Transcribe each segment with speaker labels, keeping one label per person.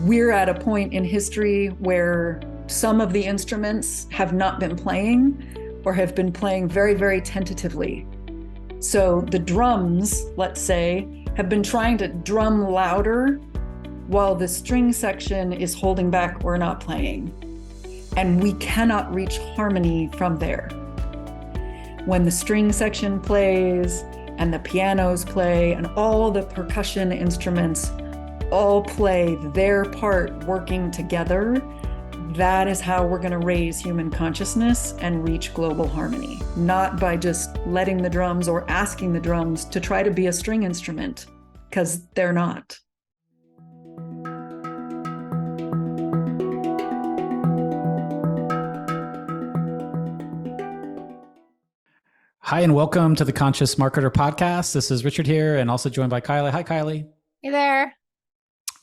Speaker 1: we're at a point in history where some of the instruments have not been playing or have been playing very, very tentatively. So the drums, let's say, have been trying to drum louder while the string section is holding back or not playing. And we cannot reach harmony from there. When the string section plays and the pianos play and all the percussion instruments all play their part working together, that is how we're going to raise human consciousness and reach global harmony, not by just letting the drums or asking the drums to try to be a string instrument, because they're not.
Speaker 2: Hi, and welcome to the Conscious Marketer Podcast. This is Richard here, and also joined by Kylie. Hi, Kylie.
Speaker 3: Hey there.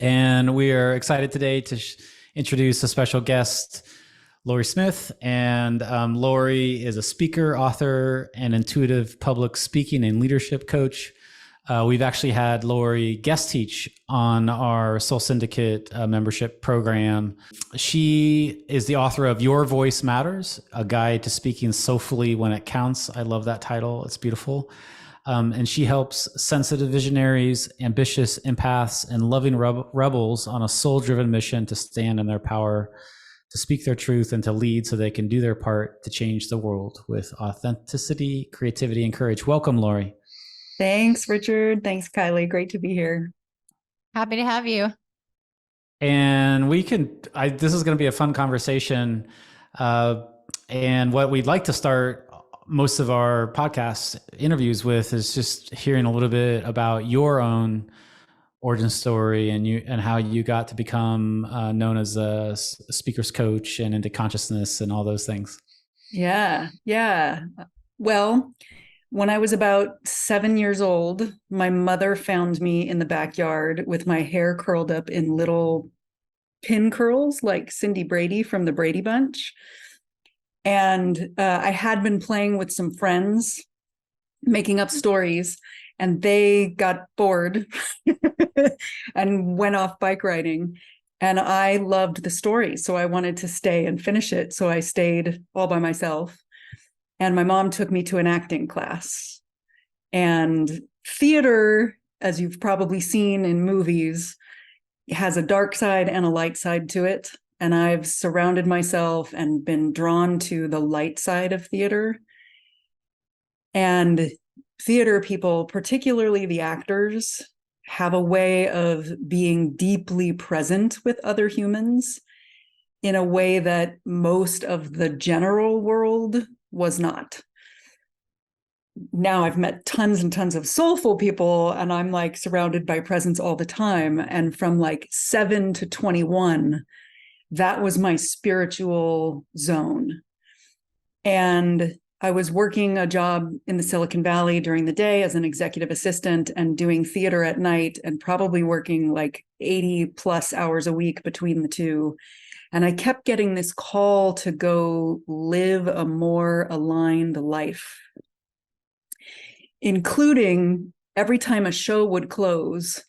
Speaker 2: And we are excited today to introduce a special guest, Lauri Smith. And Lauri is a speaker, author, and intuitive public speaking and leadership coach. We've actually had Lauri guest teach on our Soul Syndicate membership program. She is the author of Your Voice Matters, a guide to speaking soulfully when it counts. I love that title. It's beautiful. And she helps sensitive visionaries, ambitious empaths, and loving rebels on a soul-driven mission to stand in their power, to speak their truth, and to lead so they can do their part to change the world with authenticity, creativity, and courage. Welcome, Lauri.
Speaker 1: Thanks, Richard. Thanks, Kylie. Great to be here.
Speaker 3: Happy to have you.
Speaker 2: And this is going to be a fun conversation. And what we'd like to start most of our podcast interviews with is just hearing a little bit about your own origin story and how you got to become known as a speaker's coach and into consciousness and all those things.
Speaker 1: Yeah. Well, when I was about 7 years old, my mother found me in the backyard with my hair curled up in little pin curls like Cindy Brady from the Brady Bunch. And I had been playing with some friends, making up stories, and they got bored and went off bike riding. And I loved the story, so I wanted to stay and finish it. So I stayed all by myself. And my mom took me to an acting class. And theater, as you've probably seen in movies, has a dark side and a light side to it. And I've surrounded myself and been drawn to the light side of theater. And theater people, particularly the actors, have a way of being deeply present with other humans in a way that most of the general world was not. Now I've met tons and tons of soulful people, and I'm like surrounded by presence all the time. And from like 7 to 21, that was my spiritual zone. And I was working a job in the Silicon Valley during the day as an executive assistant and doing theater at night, and probably working like 80 plus hours a week between the two. And I kept getting this call to go live a more aligned life, including every time a show would close,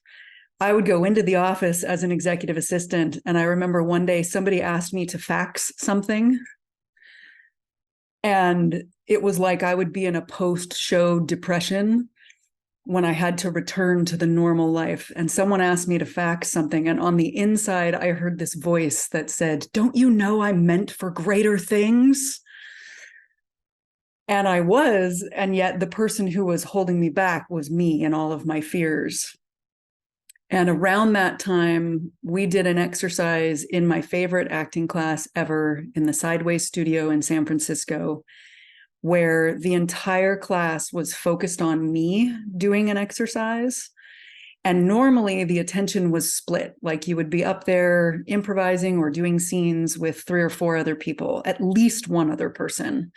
Speaker 1: I would go into the office as an executive assistant. And I remember one day somebody asked me to fax something. And it was like I would be in a post-show depression when I had to return to the normal life. And someone asked me to fax something. And on the inside, I heard this voice that said, "Don't you know I'm meant for greater things?" And I was, and yet the person who was holding me back was me and all of my fears. And around that time, we did an exercise in my favorite acting class ever in the Sideways studio in San Francisco, where the entire class was focused on me doing an exercise. And normally the attention was split, like you would be up there improvising or doing scenes with 3 or 4 other people, at least one other person.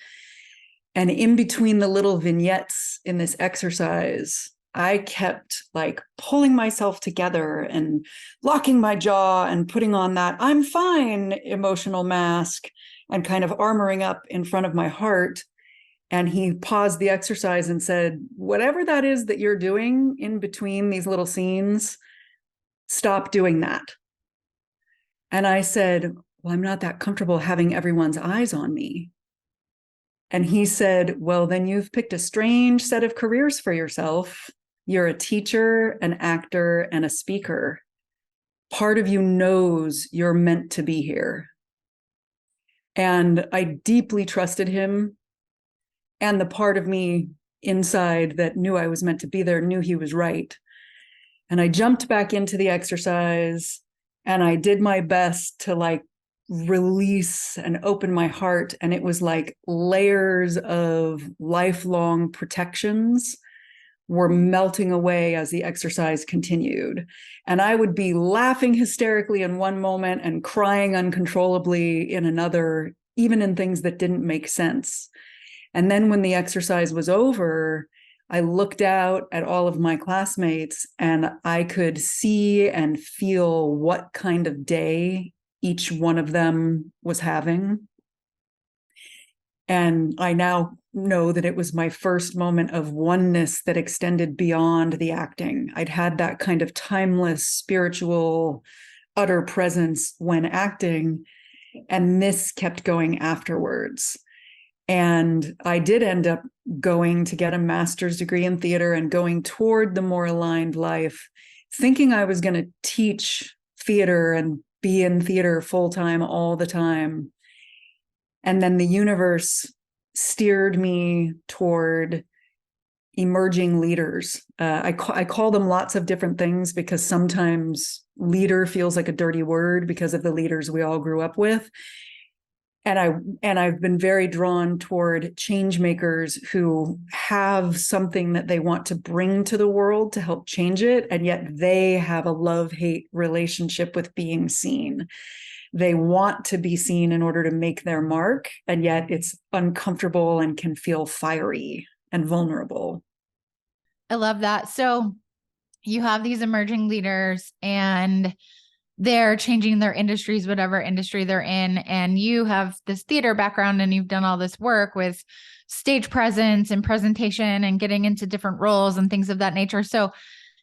Speaker 1: And in between the little vignettes in this exercise, I kept like pulling myself together and locking my jaw and putting on that "I'm fine" emotional mask and kind of armoring up in front of my heart. And he paused the exercise and said, "Whatever that is that you're doing in between these little scenes, stop doing that." And I said, well, I'm not that comfortable having everyone's eyes on me. And he said, well, then you've picked a strange set of careers for yourself. You're a teacher, an actor, and a speaker. Part of you knows you're meant to be here. And I deeply trusted him. And the part of me inside that knew I was meant to be there knew he was right. And I jumped back into the exercise and I did my best to like release and open my heart. And it was like layers of lifelong protections were melting away as the exercise continued. And I would be laughing hysterically in one moment and crying uncontrollably in another, even in things that didn't make sense. And then when the exercise was over, I looked out at all of my classmates and I could see and feel what kind of day each one of them was having. And I now know that it was my first moment of oneness that extended beyond the acting. I'd had that kind of timeless, spiritual, utter presence when acting, and this kept going afterwards. And I did end up going to get a master's degree in theater and going toward the more aligned life, thinking I was going to teach theater and be in theater full time all the time. And then the universe steered me toward emerging leaders. I call them lots of different things because sometimes leader feels like a dirty word because of the leaders we all grew up with. And I've been very drawn toward change makers who have something that they want to bring to the world to help change it, and yet they have a love-hate relationship with being seen. They want to be seen in order to make their mark, and yet it's uncomfortable and can feel fiery and vulnerable.
Speaker 3: I love that. So you have these emerging leaders and they're changing their industries, whatever industry they're in. And you have this theater background and you've done all this work with stage presence and presentation and getting into different roles and things of that nature. So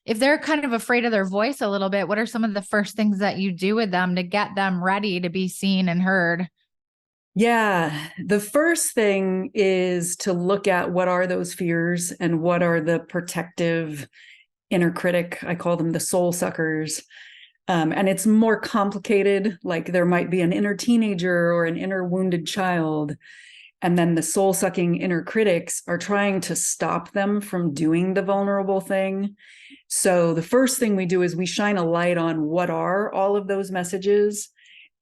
Speaker 3: if they're kind of afraid of their voice a little bit, what are some of the first things that you do with them to get them ready to be seen and heard?
Speaker 1: Yeah, the first thing is to look at what are those fears and what are the protective inner critic. I call them the soul suckers. And it's more complicated. Like there might be an inner teenager or an inner wounded child. And then the soul sucking inner critics are trying to stop them from doing the vulnerable thing. So the first thing we do is we shine a light on what are all of those messages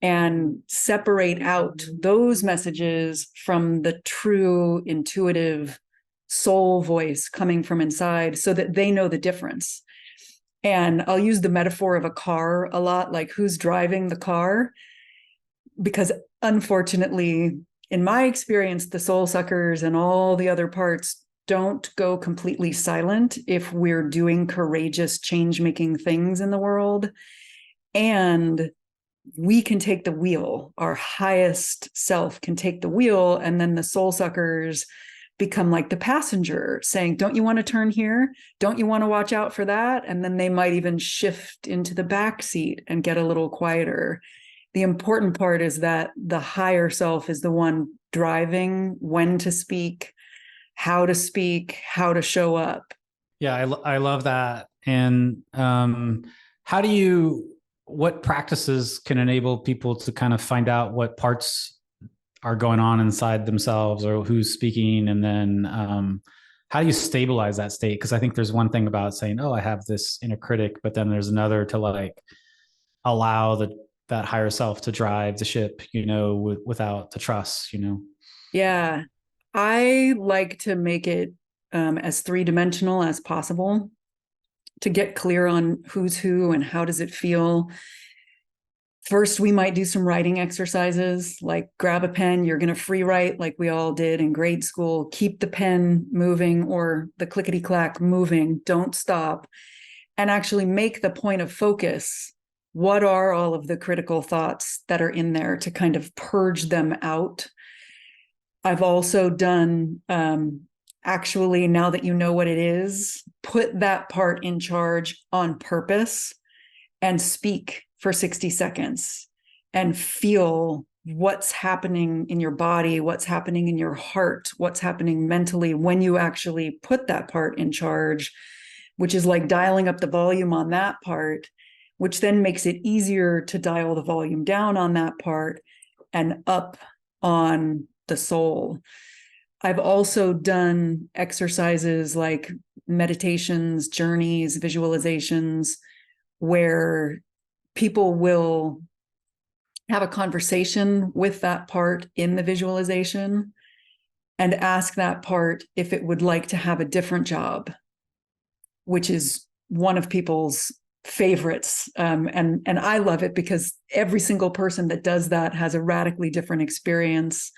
Speaker 1: and separate out those messages from the true intuitive soul voice coming from inside so that they know the difference. And I'll use the metaphor of a car a lot, like who's driving the car? Because unfortunately, in my experience, the soul suckers and all the other parts don't go completely silent if we're doing courageous change-making things in the world. And we can take the wheel. Our highest self can take the wheel, and then the soul suckers become like the passenger saying, don't you want to turn here? Don't you want to watch out for that? And then they might even shift into the back seat and get a little quieter. The important part is that the higher self is the one driving when to speak, how to show up.
Speaker 2: Yeah, I love that. And what practices can enable people to kind of find out what parts are going on inside themselves or who's speaking? And then how do you stabilize that state? Because I think there's one thing about saying, oh, I have this inner critic, but then there's another to like allow that higher self to drive the ship, without the trust,
Speaker 1: Yeah, I like to make it as three-dimensional as possible to get clear on who's who and how does it feel. First, we might do some writing exercises, like grab a pen, you're going to free write like we all did in grade school. Keep the pen moving or the clickety-clack moving, don't stop. And actually make the point of focus. What are all of the critical thoughts that are in there to kind of purge them out? I've also done, actually, now that you know what it is, put that part in charge on purpose and speak for 60 seconds and feel what's happening in your body, what's happening in your heart, what's happening mentally when you actually put that part in charge, which is like dialing up the volume on that part, which then makes it easier to dial the volume down on that part and up on the soul. I've also done exercises like meditations, journeys, visualizations, where people will have a conversation with that part in the visualization and ask that part if it would like to have a different job, which is one of people's favorites. And I love it because every single person that does that has a radically different experience.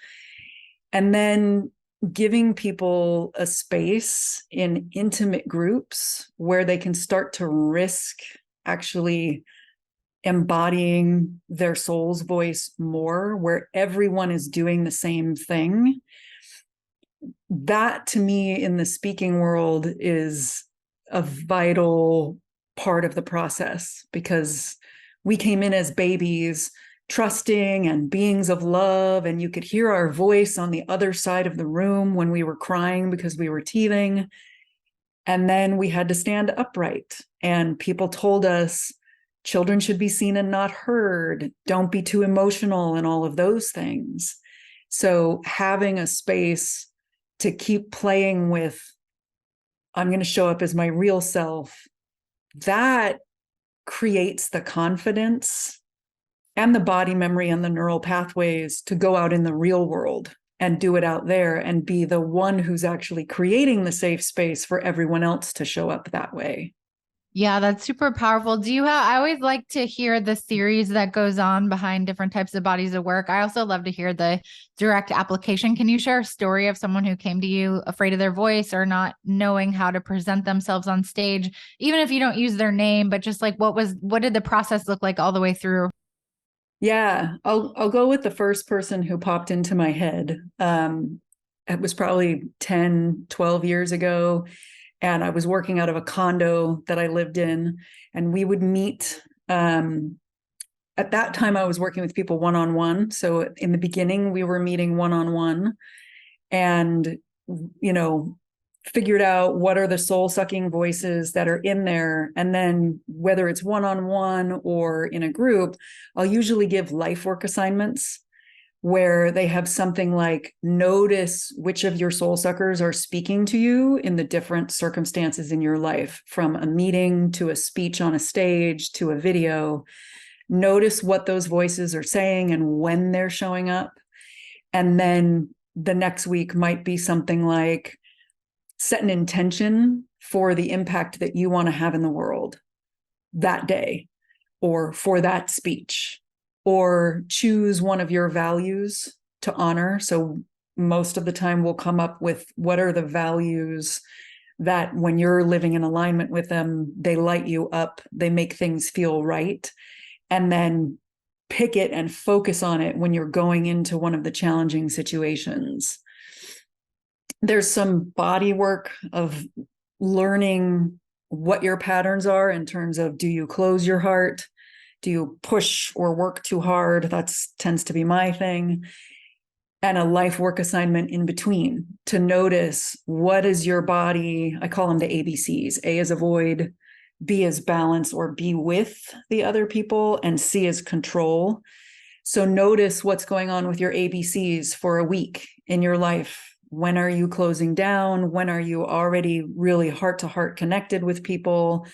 Speaker 1: And then giving people a space in intimate groups where they can start to risk actually embodying their soul's voice more, where everyone is doing the same thing. That, to me, in the speaking world, is a vital part of the process, because we came in as babies, trusting and beings of love, and you could hear our voice on the other side of the room when we were crying because we were teething. And then we had to stand upright, and people told us children should be seen and not heard, don't be too emotional, and all of those things. So having a space to keep playing with, I'm going to show up as my real self, that creates the confidence and the body memory and the neural pathways to go out in the real world and do it out there and be the one who's actually creating the safe space for everyone else to show up that way.
Speaker 3: Yeah, that's super powerful. Do you have, I always like to hear the series that goes on behind different types of bodies of work. I also love to hear the direct application. Can you share a story of someone who came to you afraid of their voice or not knowing how to present themselves on stage, even if you don't use their name, but just like what did the process look like all the way through?
Speaker 1: Yeah, I'll go with the first person who popped into my head. It was probably 10, 12 years ago. And I was working out of a condo that I lived in, and we would meet. At that time, I was working with people one-on-one. So in the beginning, we were meeting one-on-one, and, figured out what are the soul-sucking voices that are in there. And then whether it's one-on-one or in a group, I'll usually give life work assignments where they have something like, notice which of your soul suckers are speaking to you in the different circumstances in your life, from a meeting to a speech on a stage to a video. Notice what those voices are saying and when they're showing up. And then the next week might be something like, set an intention for the impact that you want to have in the world that day or for that speech, or choose one of your values to honor. So most of the time we'll come up with what are the values that when you're living in alignment with them, they light you up, they make things feel right. And then pick it and focus on it when you're going into one of the challenging situations. There's some body work of learning what your patterns are in terms of, do you close your heart? Do you push or work too hard? That tends to be my thing. And a life work assignment in between to notice, what is your body? I call them the ABCs. A is avoid, B is balance or be with the other people, and C is control. So notice what's going on with your ABCs for a week in your life. When are you closing down? When are you already really heart-to-heart connected with people?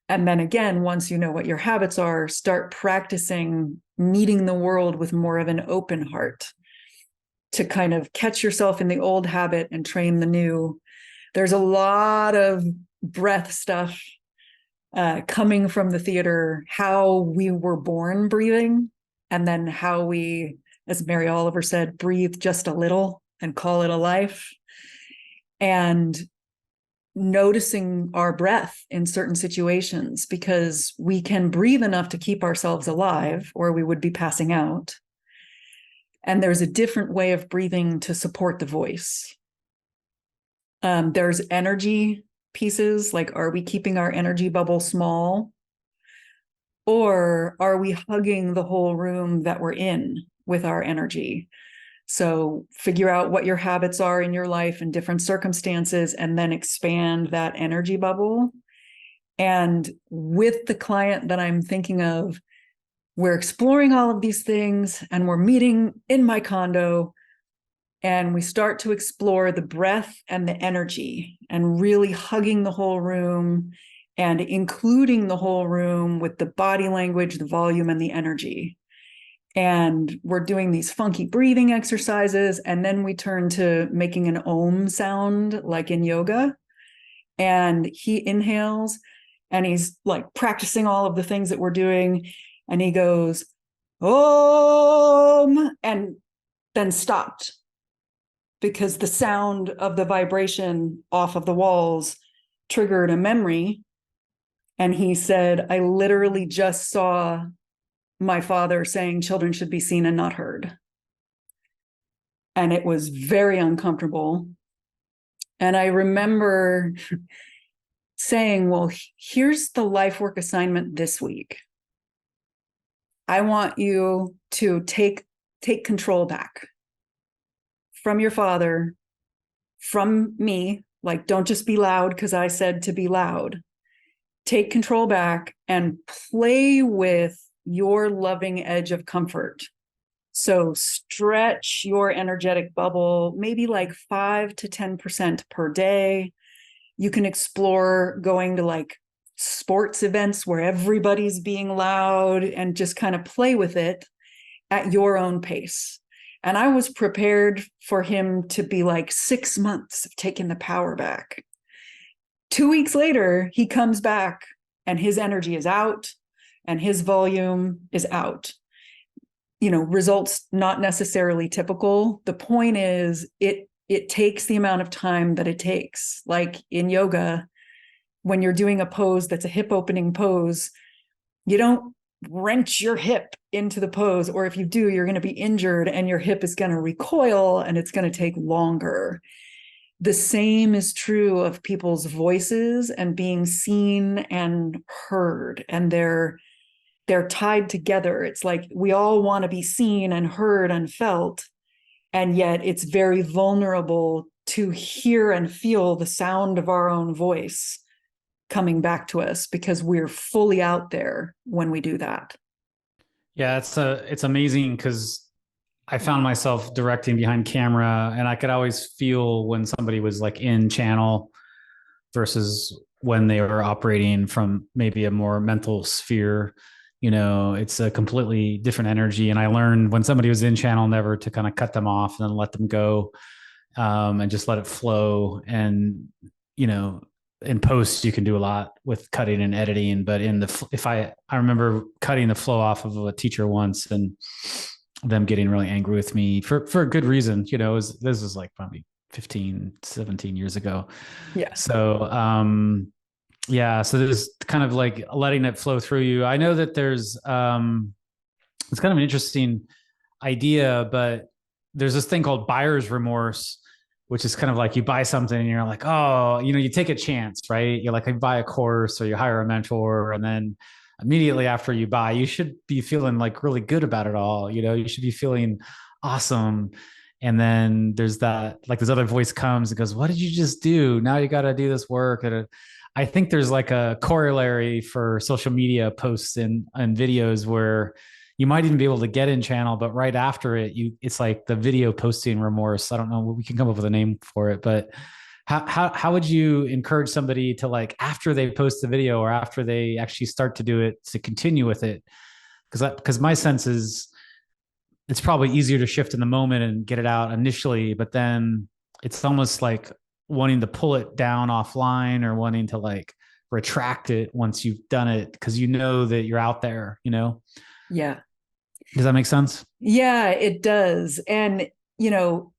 Speaker 1: And then again, once you know what your habits are, start practicing meeting the world with more of an open heart to kind of catch yourself in the old habit and train the new. There's a lot of breath stuff coming from the theater, how we were born breathing, and then how we, as Mary Oliver said, breathe just a little and call it a life. And noticing our breath in certain situations, because we can breathe enough to keep ourselves alive or we would be passing out. And there's a different way of breathing to support the voice. There's energy pieces, like, are we keeping our energy bubble small? Or are we hugging the whole room that we're in with our energy? So figure out what your habits are in your life in different circumstances, and then expand that energy bubble. And with the client that I'm thinking of, we're exploring all of these things, and we're meeting in my condo, and we start to explore the breath and the energy, and really hugging the whole room and including the whole room with the body language, the volume, and the energy. And we're doing these funky breathing exercises. And then we turn to making an om sound, like in yoga. And he inhales, and he's like practicing all of the things that we're doing. And he goes, om, and then stopped, because the sound of the vibration off of the walls triggered a memory. And he said, I literally just saw my father saying children should be seen and not heard. And it was very uncomfortable. And I remember saying, well, here's the life work assignment this week. I want you to take control back from your father, from me. Like, don't just be loud because I said to be loud. Take control back and play with your loving edge of comfort. So stretch your energetic bubble, maybe like 5 to 10% per day. You can explore going to like sports events where everybody's being loud, and just kind of play with it at your own pace. And I was prepared for him to be like 6 months of taking the power back. 2 weeks later, he comes back and his energy is out and his volume is out. You know, results not necessarily typical. The point is, it takes the amount of time that it takes. Like in yoga, when you're doing a pose that's a hip opening pose, you don't wrench your hip into the pose, or if you do, you're going to be injured and your hip is going to recoil and it's going to take longer. The same is true of people's voices and being seen and heard, and they're tied together. It's like we all want to be seen and heard and felt, and yet it's very vulnerable to hear and feel the sound of our own voice coming back to us, because we're fully out there when we do that.
Speaker 2: Yeah, it's amazing, because I found myself directing behind camera, and I could always feel when somebody was like in channel versus when they were operating from maybe a more mental sphere. You know, it's a completely different energy. And I learned when somebody was in channel, never to kind of cut them off and then let them go, and just let it flow. And, you know, in post, you can do a lot with cutting and editing, but I remember cutting the flow off of a teacher once, and them getting really angry with me for a good reason. You know, this was like probably 15, 17 years ago.
Speaker 1: Yeah.
Speaker 2: So, yeah. So there's kind of like letting it flow through you. I know that there's, it's kind of an interesting idea, but there's this thing called buyer's remorse, which is kind of like you buy something and you're like, oh, you know, you take a chance, right? You're like, you buy a course or you hire a mentor, and then immediately after you buy, you should be feeling like really good about it all. You know, you should be feeling awesome. And then there's that, like this other voice comes and goes, what did you just do? Now you got to do this work. And I think there's like a corollary for social media posts and videos where you might even be able to get in channel, but right after it, it's like the video posting remorse. I don't know, we can come up with a name for it, but how would you encourage somebody to, like, after they post the video or after they actually start to do it, to continue with it? Because my sense is it's probably easier to shift in the moment and get it out initially, but then it's almost like wanting to pull it down offline or wanting to like retract it once you've done it, because you know that you're out there, you know?
Speaker 1: Yeah.
Speaker 2: Does that make sense?
Speaker 1: Yeah, it does. And, you know,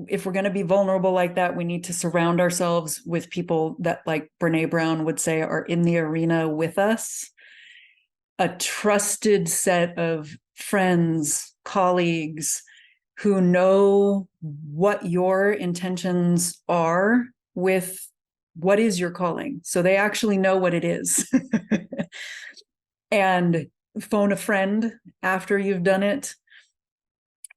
Speaker 1: if we're going to be vulnerable like that, we need to surround ourselves with people that, like Brene Brown would say, are in the arena with us. A trusted set of friends, colleagues who know what your intentions are with what is your calling. So they actually know what it is. and phone a friend after you've done it.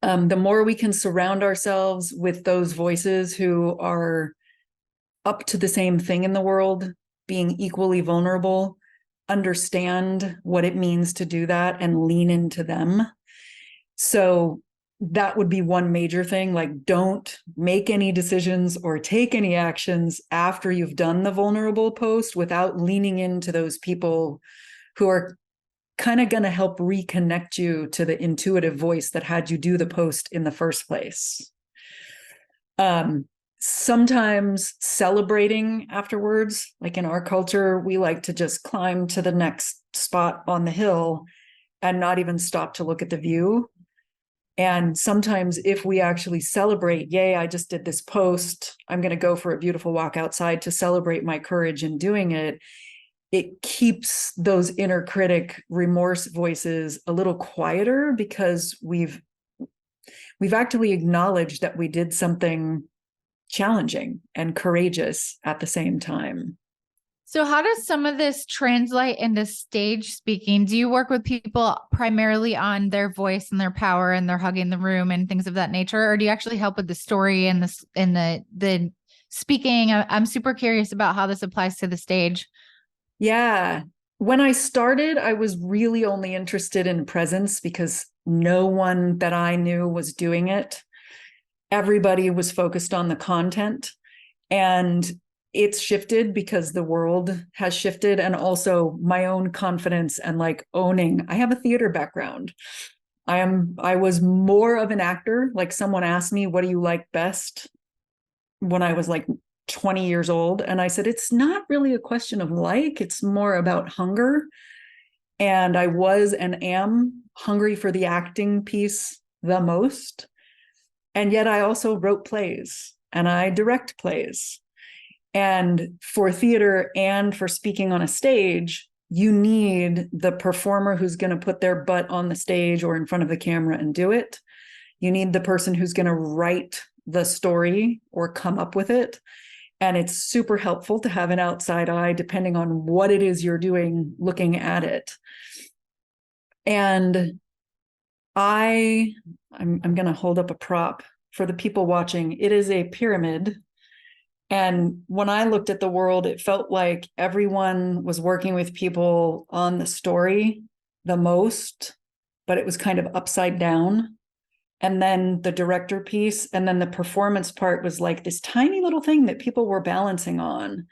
Speaker 1: The more we can surround ourselves with those voices who are up to the same thing in the world, being equally vulnerable, understand what it means to do that and lean into them. So that would be one major thing. Like, don't make any decisions or take any actions after you've done the vulnerable post without leaning into those people who are kind of going to help reconnect you to the intuitive voice that had you do the post in the first place. Sometimes celebrating afterwards, like in our culture, we like to just climb to the next spot on the hill and not even stop to look at the view. And sometimes if we actually celebrate, yay, I just did this post, I'm going to go for a beautiful walk outside to celebrate my courage in doing it, it keeps those inner critic remorse voices a little quieter, because we've actually acknowledged that we did something challenging and courageous at the same time.
Speaker 3: So how does some of this translate into stage speaking? Do you work with people primarily on their voice and their power and their hugging the room and things of that nature? Or do you actually help with the story and the speaking? I'm super curious about how this applies to the stage.
Speaker 1: Yeah. When I started, I was really only interested in presence because no one that I knew was doing it. Everybody was focused on the content, and it's shifted because the world has shifted, and also my own confidence and like owning. I have a theater background. I was more of an actor. Like, someone asked me, what do you like best, when I was like 20 years old. And I said, it's not really a question of like, it's more about hunger. And I was and am hungry for the acting piece the most. And yet I also wrote plays and I direct plays. And for theater and for speaking on a stage, you need the performer who's going to put their butt on the stage or in front of the camera and do it. You need the person who's going to write the story or come up with it. And it's super helpful to have an outside eye, depending on what it is you're doing, looking at it. And I'm going to hold up a prop for the people watching. It is a pyramid. And when I looked at the world, it felt like everyone was working with people on the story the most, but it was kind of upside down. And then the director piece, and then the performance part was like this tiny little thing that people were balancing on.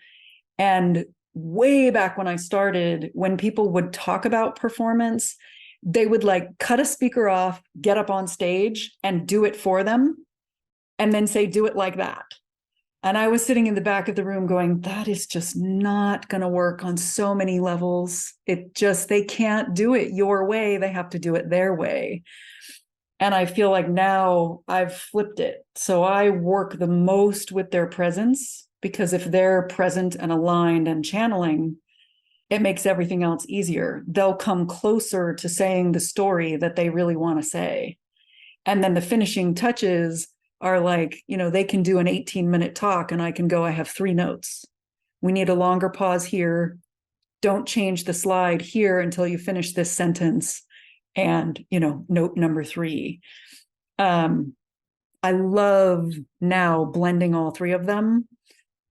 Speaker 1: And way back when I started, when people would talk about performance, they would like cut a speaker off, get up on stage and do it for them, and then say, do it like that. And I was sitting in the back of the room going, that is just not going to work on so many levels. They can't do it your way. They have to do it their way. And I feel like now I've flipped it. So I work the most with their presence, because if they're present and aligned and channeling, it makes everything else easier. They'll come closer to saying the story that they really want to say. And then the finishing touches are like, they can do an 18-minute talk and I can go, I have 3 notes. We need a longer pause here. Don't change the slide here until you finish this sentence. And, note number 3. I love now blending all 3 of them.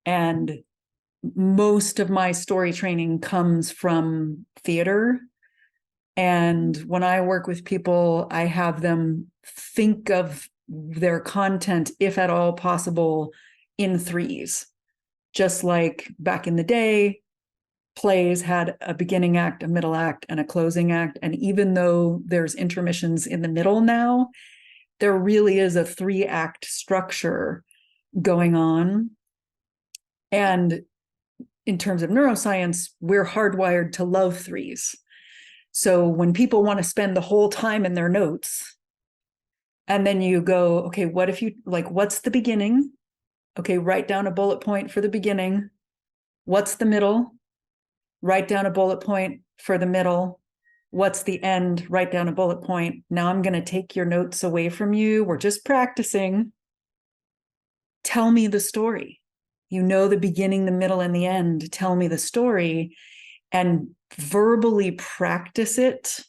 Speaker 1: And most of my story training comes from theater. And when I work with people, I have them think of their content, if at all possible, in 3s. Just like back in the day, plays had a beginning act, a middle act, and a closing act. And even though there's intermissions in the middle now, there really is a 3-act structure going on. And in terms of neuroscience, we're hardwired to love 3s. So when people want to spend the whole time in their notes, and then you go, okay, what if you what's the beginning? Okay, write down a bullet point for the beginning. What's the middle? Write down a bullet point for the middle. What's the end? Write down a bullet point. Now I'm going to take your notes away from you. We're just practicing. Tell me the story. The beginning, the middle, and the end. Tell me the story. and verbally practice it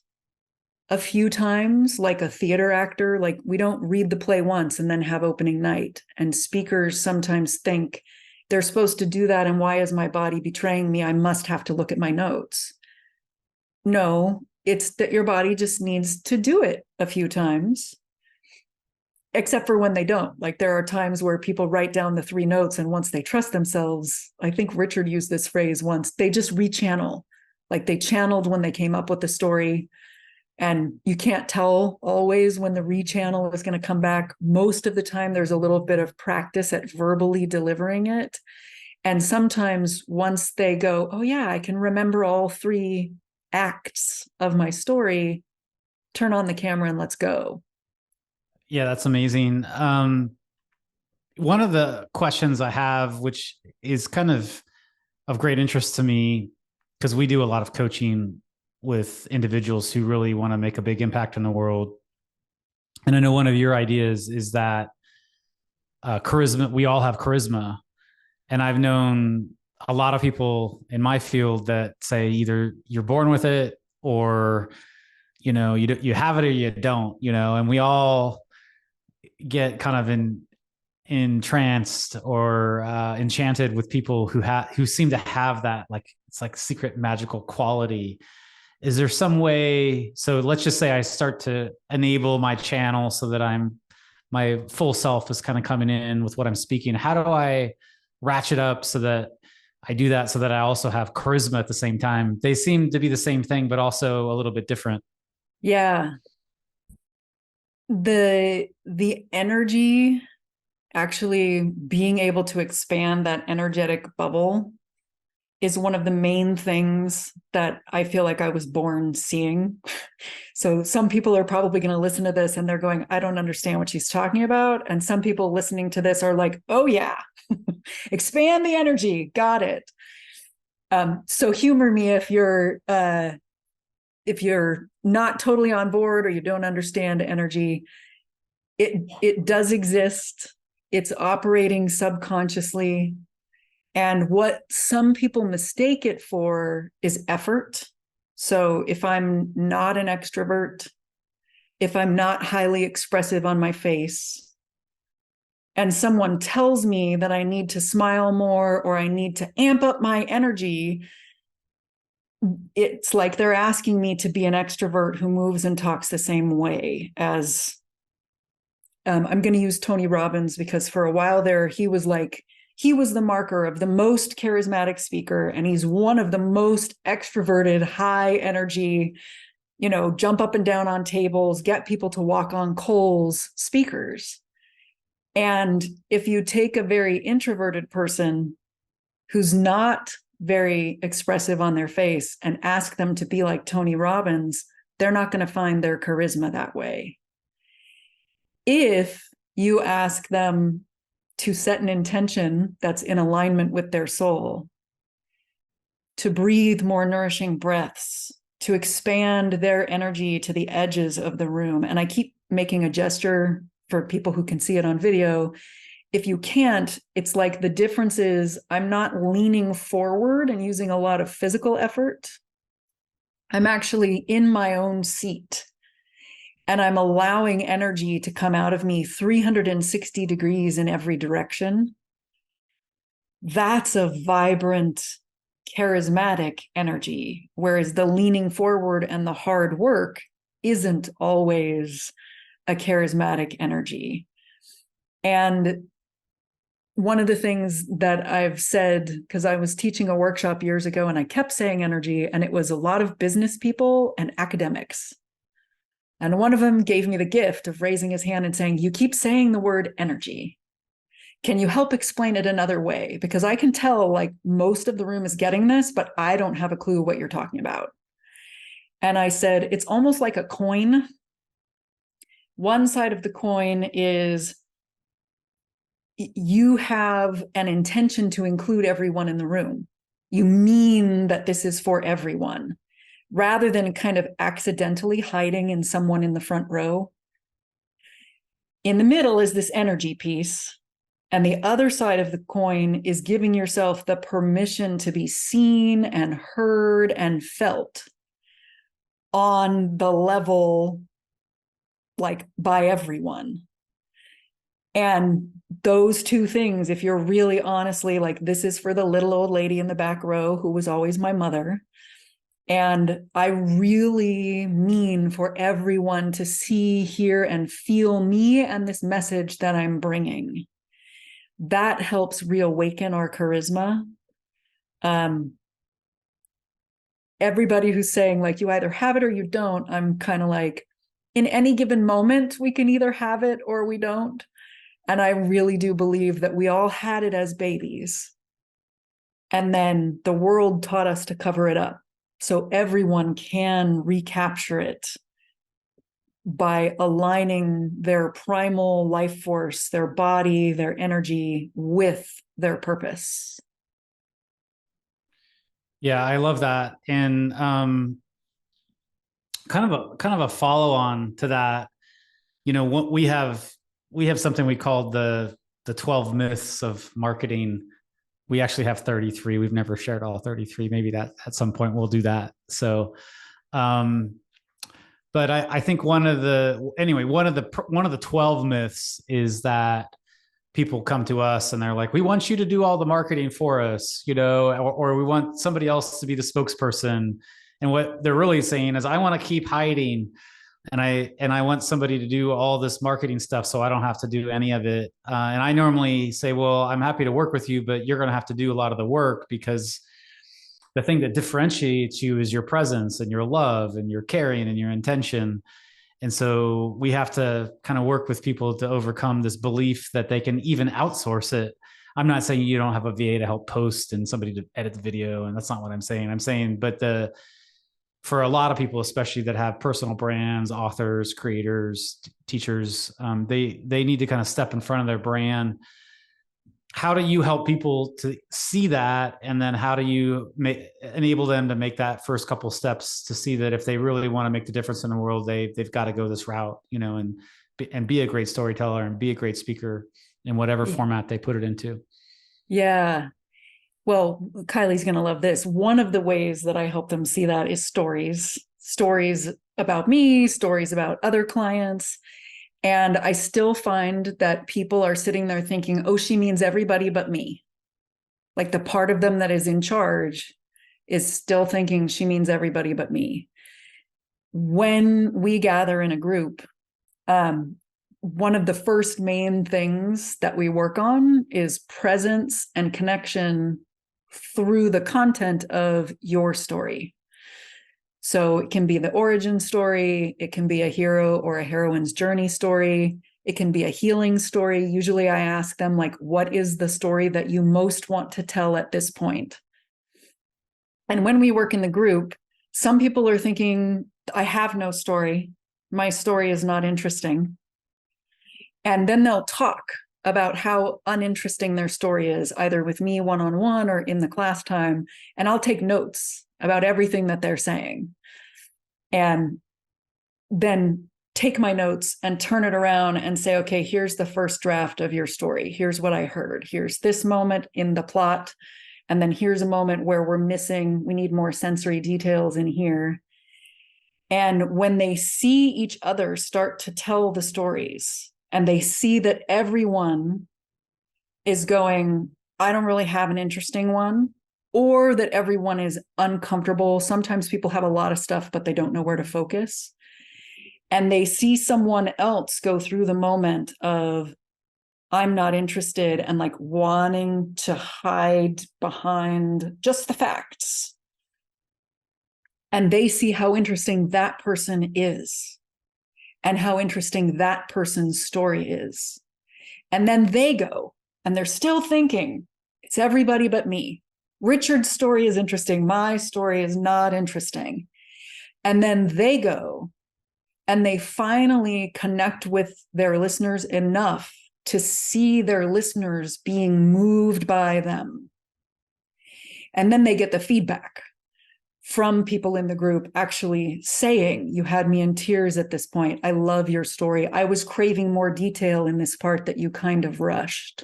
Speaker 1: a few times, like a theater actor. Like, we don't read the play once and then have opening night. And speakers sometimes think they're supposed to do that. And why is my body betraying me? I must have to look at my notes. No, it's that your body just needs to do it a few times, except for when they don't. Like, there are times where people write down the 3 notes, and once they trust themselves, I think Richard used this phrase once, they just rechannel. Like, they channeled when they came up with the story. And you can't tell always when the rechannel is going to come back. Most of the time, there's a little bit of practice at verbally delivering it. And sometimes once they go, oh yeah, I can remember all 3 acts of my story, turn on the camera and let's go.
Speaker 2: Yeah, that's amazing. One of the questions I have, which is kind of great interest to me, because we do a lot of coaching with individuals who really want to make a big impact in the world. And I know one of your ideas is that charisma, we all have charisma. And I've known a lot of people in my field that say either you're born with it, or, you have it or you don't, and we all get kind of entranced or enchanted with people who seem to have that, like, it's like secret magical quality. Is there some way? So let's just say I start to enable my channel so that my full self is kind of coming in with what I'm speaking. How do I ratchet up so that I do that, so that I also have charisma at the same time? They seem to be the same thing, but also a little bit different.
Speaker 1: Yeah. The energy, actually being able to expand that energetic bubble, is one of the main things that I feel like I was born seeing. So some people are probably going to listen to this and they're going, I don't understand what she's talking about. And some people listening to this are like, oh yeah, expand the energy. Got it. So humor me if you're not totally on board or you don't understand energy. It does exist. It's operating subconsciously. And what some people mistake it for is effort. So if I'm not an extrovert, if I'm not highly expressive on my face, and someone tells me that I need to smile more or I need to amp up my energy, it's like they're asking me to be an extrovert who moves and talks the same way as, I'm going to use Tony Robbins, because for a while there, he was the marker of the most charismatic speaker. And he's one of the most extroverted, high energy, jump up and down on tables, get people to walk on coals speakers. And if you take a very introverted person who's not very expressive on their face and ask them to be like Tony Robbins, they're not going to find their charisma that way. If you ask them to set an intention that's in alignment with their soul, to breathe more nourishing breaths, to expand their energy to the edges of the room. And I keep making a gesture for people who can see it on video. If you can't, it's like the difference is I'm not leaning forward and using a lot of physical effort. I'm actually in my own seat. And I'm allowing energy to come out of me 360 degrees in every direction. That's a vibrant, charismatic energy, whereas the leaning forward and the hard work isn't always a charismatic energy. And one of the things that I've said, because I was teaching a workshop years ago and I kept saying energy, and it was a lot of business people and academics. And one of them gave me the gift of raising his hand and saying, you keep saying the word energy. Can you help explain it another way? Because I can tell like most of the room is getting this, but I don't have a clue what you're talking about. And I said, it's almost like a coin. One side of the coin is you have an intention to include everyone in the room. You mean that this is for everyone, rather than kind of accidentally hiding in someone in the front row. In the middle is this energy piece. And the other side of the coin is giving yourself the permission to be seen and heard and felt on the level, like, by everyone. And those two things, if you're really honestly like, this is for the little old lady in the back row who was always my mother. And I really mean for everyone to see, hear, and feel me and this message that I'm bringing. That helps reawaken our charisma. Everybody who's saying like, you either have it or you don't, I'm kind of like, in any given moment, we can either have it or we don't. And I really do believe that we all had it as babies. And then the world taught us to cover it up. So everyone can recapture it by aligning their primal life force, their body, their energy with their purpose.
Speaker 2: Yeah, I love that. And kind of a follow on to that, you know, what we have something we call the 12 myths of marketing. We actually have 33. We've never shared all 33. Maybe that at some point we'll do that. So, but I think one of the 12 myths is that people come to us and they're like, we want you to do all the marketing for us, you know, or we want somebody else to be the spokesperson. And what they're really saying is, I want to keep hiding, and I want somebody to do all this marketing stuff so I don't have to do any of it. And I normally say, well, I'm happy to work with you, but you're going to have to do a lot of the work, because the thing that differentiates you is your presence and your love and your caring and your intention. And so we have to kind of work with people to overcome this belief that they can even outsource it. I'm not saying you don't have a VA to help post and somebody to edit the video, and that's not what I'm saying. I'm saying, but for a lot of people, especially that have personal brands, authors, creators, teachers, they need to kind of step in front of their brand. How do you help people to see that? And then how do you enable them to make that first couple steps to see that if they really want to make the difference in the world, they've got to go this route, you know, and be a great storyteller and be a great speaker in whatever format they put it into.
Speaker 1: Yeah. Well, Kylie's going to love this. One of the ways that I help them see that is stories about me, stories about other clients. And I still find that people are sitting there thinking, oh, she means everybody but me. Like the part of them that is in charge is still thinking she means everybody but me. When we gather in a group, one of the first main things that we work on is presence and connection through the content of your story. So it can be the origin story, it can be a hero or a heroine's journey story, it can be a healing story. Usually I ask them, like, what is the story that you most want to tell at this point? And when we work in the group, some people are thinking, I have no story. My story is not interesting. And then they'll talk about how uninteresting their story is, either with me one-on-one or in the class time. And I'll take notes about everything that they're saying. And then take my notes and turn it around and say, okay, here's the first draft of your story. Here's what I heard. Here's this moment in the plot. And then here's a moment where we need more sensory details in here. And when they see each other start to tell the stories, and they see that everyone is going, I don't really have an interesting one, or that everyone is uncomfortable. Sometimes people have a lot of stuff, but they don't know where to focus. And they see someone else go through the moment of, I'm not interested, and like wanting to hide behind just the facts. And they see how interesting that person is, and how interesting that person's story is. And then they go, and they're still thinking, it's everybody but me. Richard's story is interesting. My story is not interesting. And then they go, and they finally connect with their listeners enough to see their listeners being moved by them. And then they get the feedback from people in the group actually saying, you had me in tears at this point. I love your story. I was craving more detail in this part that you kind of rushed.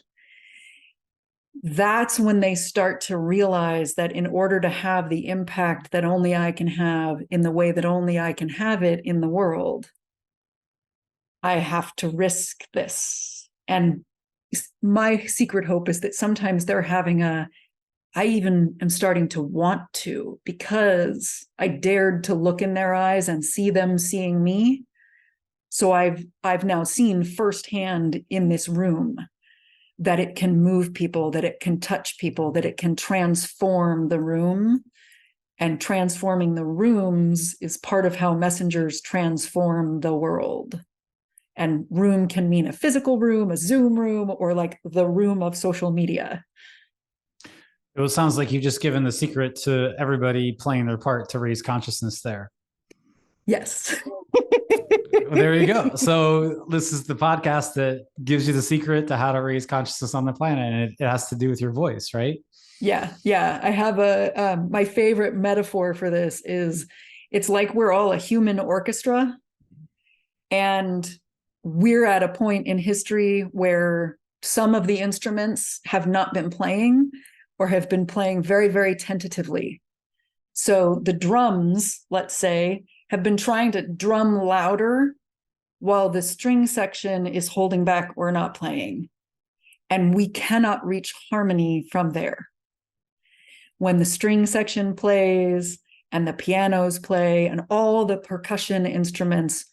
Speaker 1: that's when they start to realize that in order to have the impact that only I can have in the way that only I can have it in the world, I have to risk this. And my secret hope is that sometimes they're having I even am starting to want to, because I dared to look in their eyes and see them seeing me. So I've now seen firsthand in this room that it can move people, that it can touch people, that it can transform the room. And transforming the rooms is part of how messengers transform the world. And room can mean a physical room, a Zoom room, or like the room of social media.
Speaker 2: It sounds like you've just given the secret to everybody playing their part to raise consciousness there.
Speaker 1: Yes.
Speaker 2: Well, there you go. So this is the podcast that gives you the secret to how to raise consciousness on the planet. And it has to do with your voice, right?
Speaker 1: Yeah. Yeah. I have my favorite metaphor for this is it's like we're all a human orchestra, and we're at a point in history where some of the instruments have not been playing or have been playing very, very tentatively. So the drums, let's say, have been trying to drum louder while the string section is holding back or not playing. And we cannot reach harmony from there. When the string section plays and the pianos play and all the percussion instruments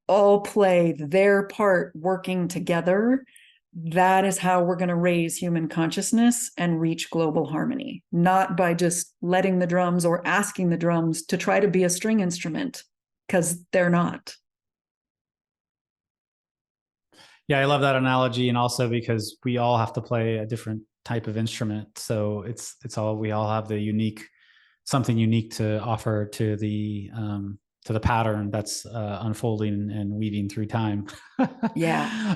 Speaker 1: all play their part working together, that is how we're going to raise human consciousness and reach global harmony, not by just letting the drums or asking the drums to try to be a string instrument, because they're not.
Speaker 2: Yeah, I love that analogy. And also because we all have to play a different type of instrument. So we all have something unique to offer to the pattern that's unfolding and weaving through time.
Speaker 1: Yeah.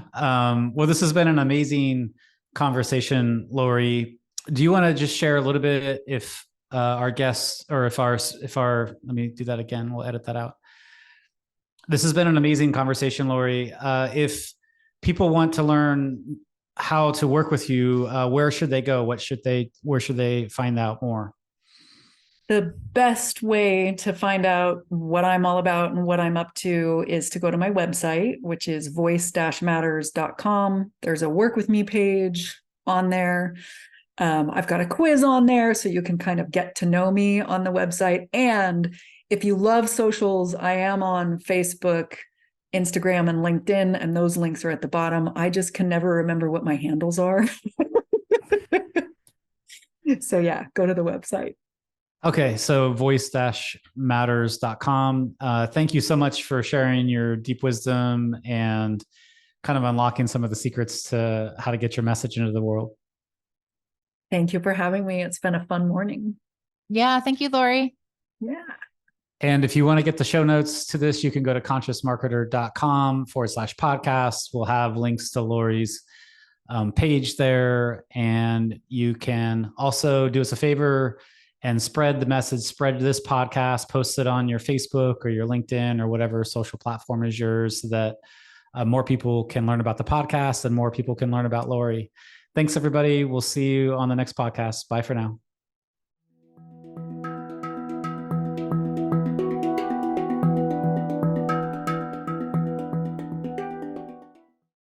Speaker 2: Well, this has been an amazing conversation, Lauri. Do you want to just share a little bit if our guests, or if our, let me do that again. We'll edit that out. This has been an amazing conversation, Lauri. If people want to learn how to work with you, where should they go? Where should they find out more?
Speaker 1: The best way to find out what I'm all about and what I'm up to is to go to my website, which is voice-matters.com. There's a work with me page on there. I've got a quiz on there, so you can kind of get to know me on the website. And if you love socials, I am on Facebook, Instagram, and LinkedIn, and those links are at the bottom. I just can never remember what my handles are. So yeah, go to the website.
Speaker 2: Okay, so voice-matters.com. Thank you so much for sharing your deep wisdom and kind of unlocking some of the secrets to how to get your message into the world.
Speaker 1: Thank you for having me. It's been a fun morning.
Speaker 3: Yeah. Thank you, Lauri.
Speaker 1: Yeah.
Speaker 2: And if you want to get the show notes to this, you can go to consciousmarketer.com/podcast. We'll have links to Lauri's page there. And you can also do us a favor and spread the message, spread this podcast, post it on your Facebook or your LinkedIn or whatever social platform is yours, so that more people can learn about the podcast and more people can learn about Lauri. Thanks, everybody. We'll see you on the next podcast. Bye for now.